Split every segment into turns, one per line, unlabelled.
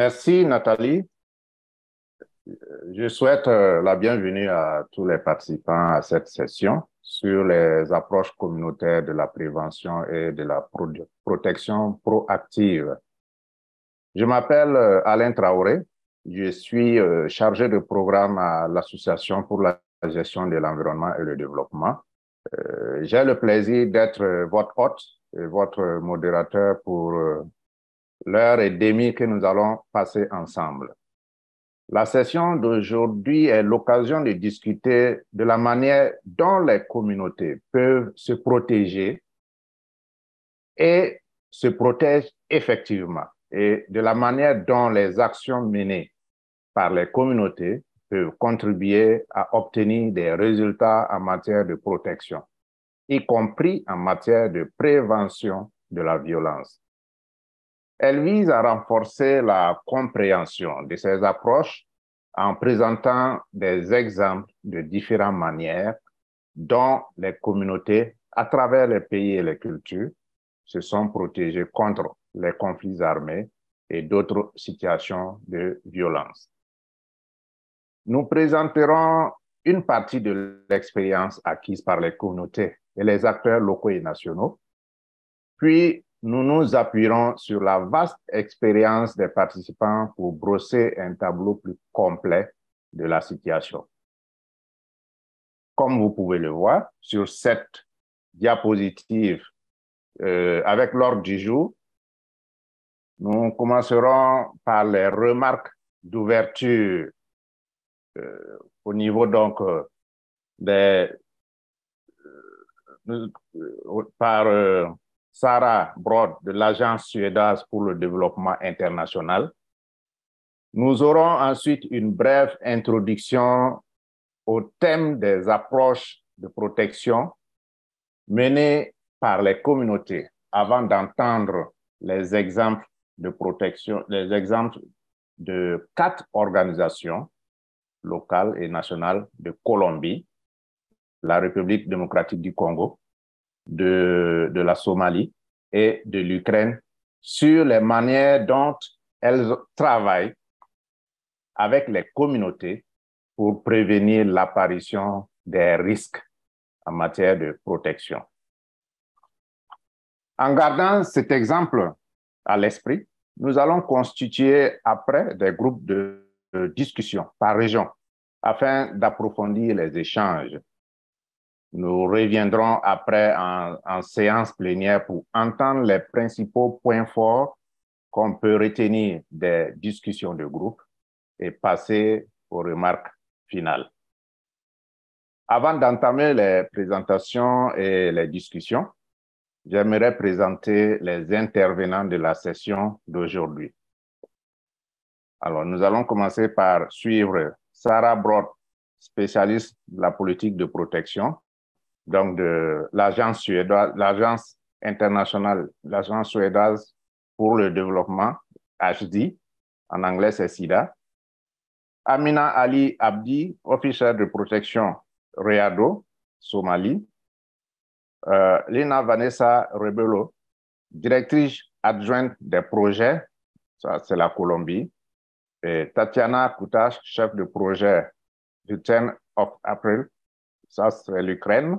Merci Nathalie. Je souhaite la bienvenue à tous les participants à cette session sur les approches communautaires de la prévention et de la protection proactive. Je m'appelle Alain Traoré. Je suis chargé de programme à l'Association pour la gestion de l'environnement et le développement. J'ai le plaisir d'être votre hôte et votre modérateur pour l'heure et demie que nous allons passer ensemble. La session d'aujourd'hui est l'occasion de discuter de la manière dont les communautés peuvent se protéger et se protègent effectivement, et de la manière dont les actions menées par les communautés peuvent contribuer à obtenir des résultats en matière de protection, y compris en matière de prévention de la violence. Elle vise à renforcer la compréhension de ces approches en présentant des exemples de différentes manières dont les communautés, à travers les pays et les cultures, se sont protégées contre les conflits armés et d'autres situations de violence. Nous présenterons une partie de l'expérience acquise par les communautés et les acteurs locaux et nationaux, puis nous nous appuierons sur la vaste expérience des participants pour brosser un tableau plus complet de la situation. Comme vous pouvez le voir sur cette diapositive avec l'ordre du jour, nous commencerons par les remarques d'ouverture au niveau donc par Sarah Broad de l'Agence suédoise pour le développement international. Nous aurons ensuite une brève introduction au thème des approches de protection menées par les communautés avant d'entendre les exemples de protection, les exemples de 4 organisations locales et nationales de Colombie, la République démocratique du Congo, de la Somalie et de l'Ukraine sur les manières dont elles travaillent avec les communautés pour prévenir l'apparition des risques en matière de protection. En gardant cet exemple à l'esprit, nous allons constituer après des groupes de discussion par région afin d'approfondir les échanges. Nous reviendrons après en séance plénière pour entendre les principaux points forts qu'on peut retenir des discussions de groupe et passer aux remarques finales. Avant d'entamer les présentations et les discussions, j'aimerais présenter les intervenants de la session d'aujourd'hui. Alors, nous allons commencer par suivre Sarah Broad, spécialiste de la politique de protection, donc de l'agence suédoise, l'agence internationale, l'agence suédoise pour le développement, HD, en anglais c'est SIDA. Amina Ali Abdi, officier de protection READO, Somalie. Lina Vanessa Rebelo, directrice adjointe des projets, ça c'est la Colombie. Et Tatiana Koutash, chef de projet du 10 of April, ça c'est l'Ukraine.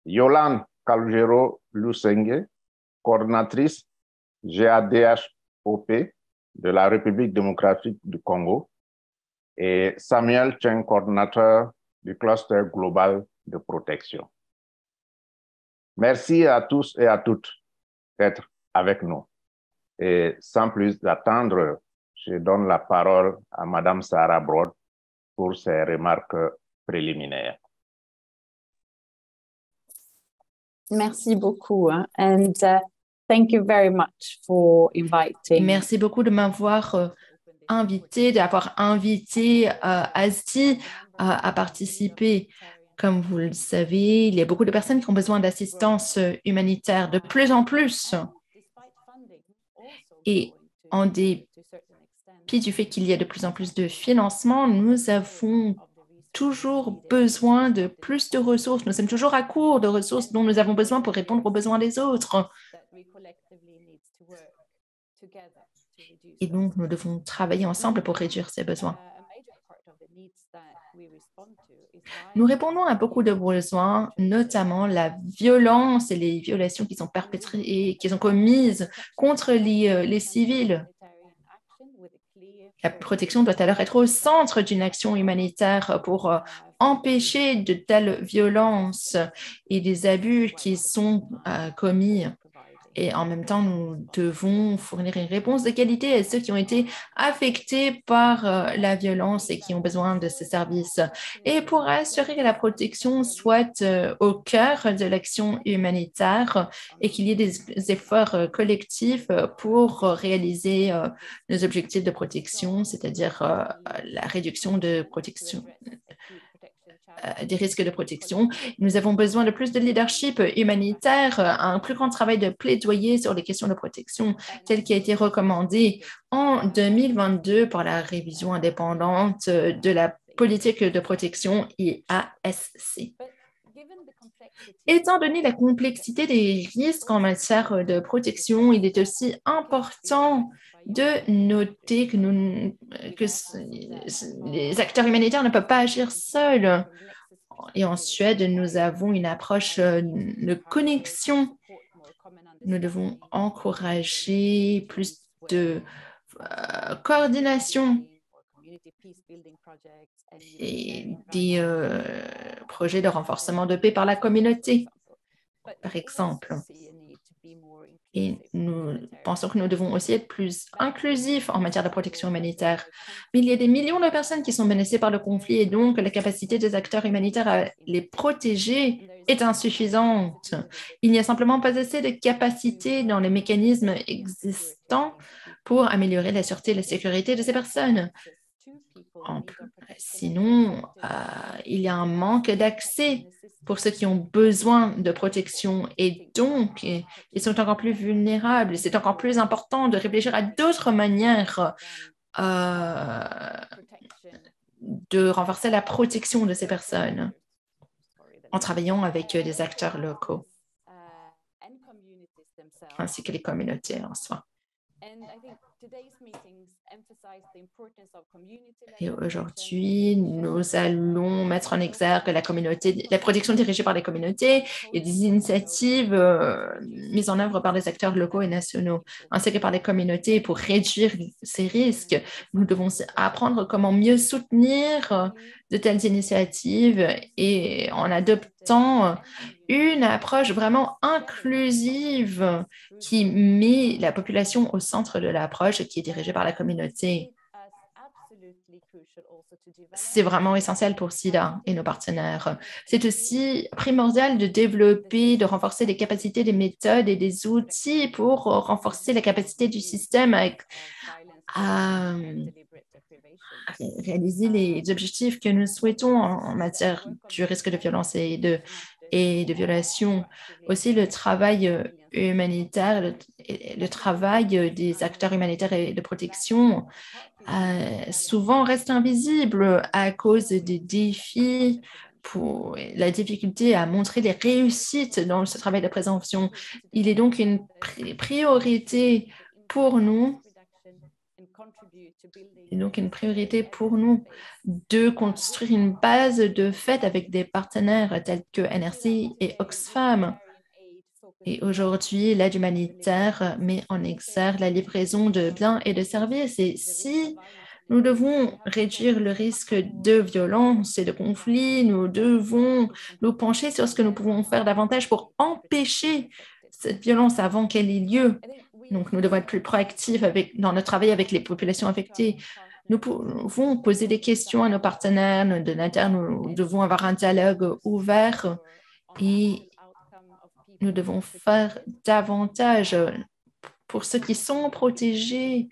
Yolande Calgero Lusenge, coordinatrice GADHOP de la République démocratique du Congo. Et Samuel Cheng, coordinateur du cluster global de protection. Merci à tous et à toutes d'être avec nous. Et sans plus attendre, je donne la parole à Madame Sarah Broad pour ses remarques préliminaires.
Merci beaucoup. And thank you very much for inviting.
Merci beaucoup de m'avoir invité, d'avoir invité ASDI à participer. Comme vous le savez, il y a beaucoup de personnes qui ont besoin d'assistance humanitaire de plus en plus. Et en dépit du fait qu'il y a de plus en plus de financement, nous avons toujours besoin de plus de ressources. Nous sommes toujours à court de ressources dont nous avons besoin pour répondre aux besoins des autres. Et donc, nous devons travailler ensemble pour réduire ces besoins. Nous répondons à beaucoup de besoins, notamment la violence et les violations qui sont perpétrées et qui sont commises contre les civils. La protection doit alors être au centre d'une action humanitaire pour empêcher de telles violences et des abus qui sont commis. Et en même temps, nous devons fournir une réponse de qualité à ceux qui ont été affectés par la violence et qui ont besoin de ces services. Et pour assurer que la protection soit au cœur de l'action humanitaire et qu'il y ait des efforts collectifs pour réaliser nos objectifs de protection, c'est-à-dire la réduction de protection des risques de protection. Nous avons besoin de plus de leadership humanitaire, un plus grand travail de plaidoyer sur les questions de protection, tel qui a été recommandé en 2022 par la révision indépendante de la politique de protection IASC. Étant donné la complexité des risques en matière de protection, il est aussi important de noter que les acteurs humanitaires ne peuvent pas agir seuls. Et en Suède, nous avons une approche de connexion. Nous devons encourager plus de coordination et des projets de renforcement de paix par la communauté, par exemple. Et nous pensons que nous devons aussi être plus inclusifs en matière de protection humanitaire. Mais il y a des millions de personnes qui sont menacées par le conflit et donc la capacité des acteurs humanitaires à les protéger est insuffisante. Il n'y a simplement pas assez de capacité dans les mécanismes existants pour améliorer la sûreté et la sécurité de ces personnes. Sinon, il y a un manque d'accès pour ceux qui ont besoin de protection et donc ils sont encore plus vulnérables. C'est encore plus important de réfléchir à d'autres manières de renforcer la protection de ces personnes en travaillant avec des acteurs locaux ainsi que les communautés en soi. Et aujourd'hui, nous allons mettre en exergue la protection dirigée par les communautés et des initiatives mises en œuvre par les acteurs locaux et nationaux, ainsi que par les communautés pour réduire ces risques. Nous devons apprendre comment mieux soutenir de telles initiatives et en adoptant une approche vraiment inclusive qui met la population au centre de l'approche qui est dirigée par la communauté. C'est vraiment essentiel pour SIDA et nos partenaires. C'est aussi primordial de développer, de renforcer les capacités, des méthodes et des outils pour renforcer la capacité du système à réaliser les objectifs que nous souhaitons en matière du risque de violence et de violation. Aussi, le travail humanitaire, le travail des acteurs humanitaires et de protection souvent reste invisible à cause des défis, pour la difficulté à montrer les réussites dans ce travail de prévention. Il est donc une priorité pour nous. Et donc, une priorité pour nous de construire une base de fait avec des partenaires tels que NRC et Oxfam. Et aujourd'hui, l'aide humanitaire met en exergue la livraison de biens et de services. Et si nous devons réduire le risque de violence et de conflit, nous devons nous pencher sur ce que nous pouvons faire davantage pour empêcher cette violence avant qu'elle ait lieu. Donc, nous devons être plus proactifs dans notre travail avec les populations affectées. Nous pouvons poser des questions à nos partenaires, nos donateurs, nous devons avoir un dialogue ouvert et nous devons faire davantage pour ceux qui sont protégés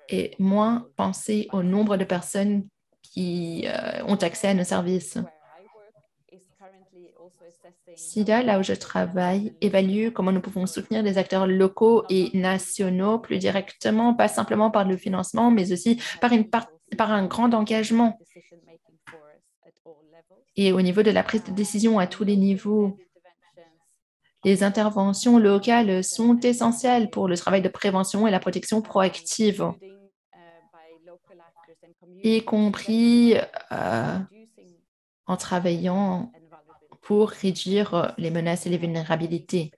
et moins penser au nombre de personnes qui ont accès à nos services. SIDA, là où je travaille, évalue comment nous pouvons soutenir les acteurs locaux et nationaux plus directement, pas simplement par le financement, mais aussi par un grand engagement. Et au niveau de la prise de décision à tous les niveaux, Les interventions locales sont essentielles pour le travail de prévention et la protection proactive, y compris en travaillant pour réduire les menaces et les vulnérabilités.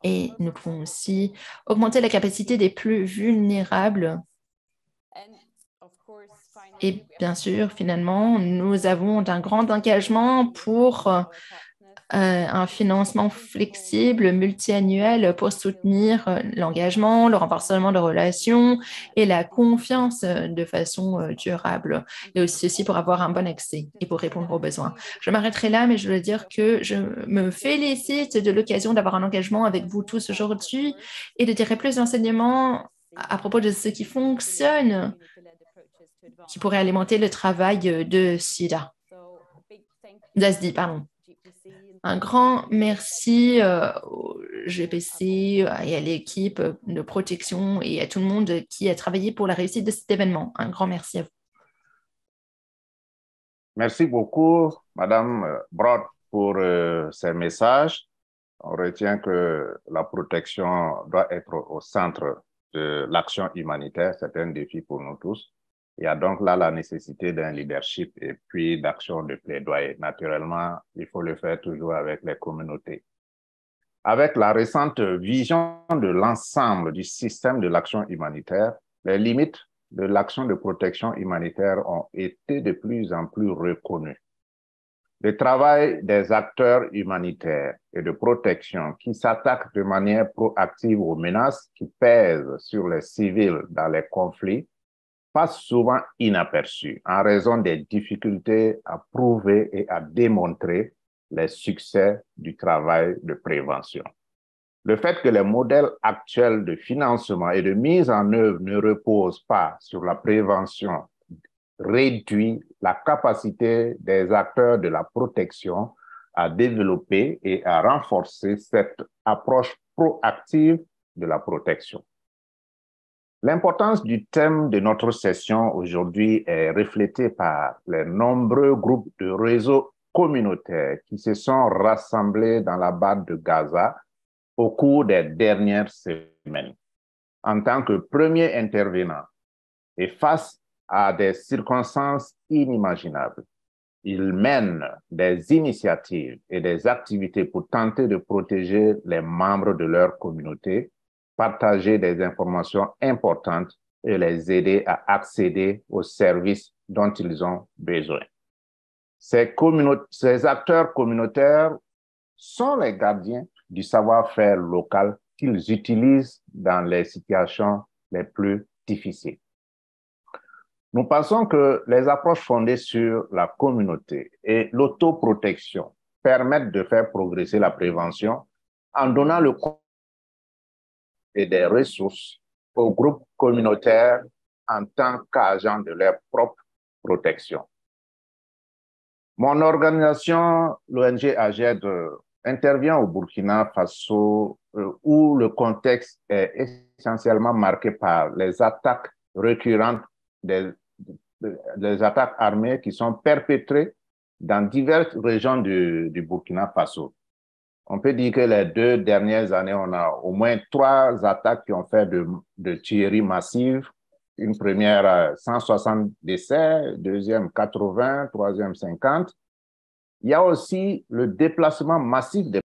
Et nous pouvons aussi augmenter la capacité des plus vulnérables. Et bien sûr, finalement, nous avons un grand engagement pour un financement flexible, multiannuel pour soutenir l'engagement, le renforcement de relations et la confiance de façon durable. Et aussi pour avoir un bon accès et pour répondre aux besoins. Je m'arrêterai là, mais je veux dire que je me félicite de l'occasion d'avoir un engagement avec vous tous aujourd'hui et de tirer plus d'enseignements à propos de ce qui fonctionne, qui pourrait alimenter le travail de SIDA. d'ASDI, pardon. Un grand merci au GPC et à l'équipe de protection et à tout le monde qui a travaillé pour la réussite de cet événement. Un grand merci à vous.
Merci beaucoup, Madame Broad, pour ces messages. On retient que la protection doit être au centre de l'action humanitaire. C'est un défi pour nous tous. Il y a donc là la nécessité d'un leadership et puis d'action de plaidoyer. Naturellement, il faut le faire toujours avec les communautés. Avec la récente vision de l'ensemble du système de l'action humanitaire, les limites de l'action de protection humanitaire ont été de plus en plus reconnues. Le travail des acteurs humanitaires et de protection qui s'attaquent de manière proactive aux menaces qui pèsent sur les civils dans les conflits passe souvent inaperçu en raison des difficultés à prouver et à démontrer les succès du travail de prévention. Le fait que les modèles actuels de financement et de mise en œuvre ne reposent pas sur la prévention réduit la capacité des acteurs de la protection à développer et à renforcer cette approche proactive de la protection. L'importance du thème de notre session aujourd'hui est reflétée par les nombreux groupes de réseaux communautaires qui se sont rassemblés dans la bande de Gaza au cours des dernières semaines. En tant que premier intervenant et face à des circonstances inimaginables, ils mènent des initiatives et des activités pour tenter de protéger les membres de leur communauté, partager des informations importantes et les aider à accéder aux services dont ils ont besoin. Ces acteurs communautaires sont les gardiens du savoir-faire local qu'ils utilisent dans les situations les plus difficiles. Nous pensons que les approches fondées sur la communauté et l'autoprotection permettent de faire progresser la prévention en donnant le et des ressources aux groupes communautaires en tant qu'agents de leur propre protection. Mon organisation, l'ONG AGED, intervient au Burkina Faso où le contexte est essentiellement marqué par les attaques récurrentes des attaques armées qui sont perpétrées dans diverses régions du Burkina Faso. On peut dire que les 2 dernières années, on a au moins 3 attaques qui ont fait de tueries massives. Une première, 160 décès, deuxième, 80, troisième, 50. Il y a aussi le déplacement massif des